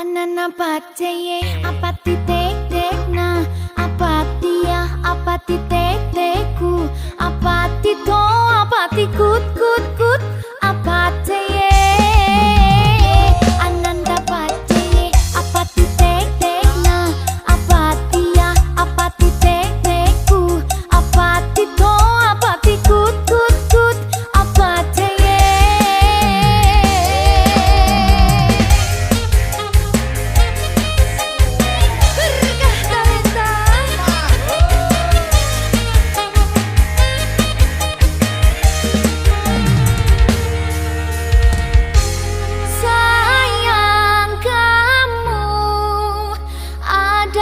Anana pacaye apati tek tek na apati ya apati tek teku apati to apati kut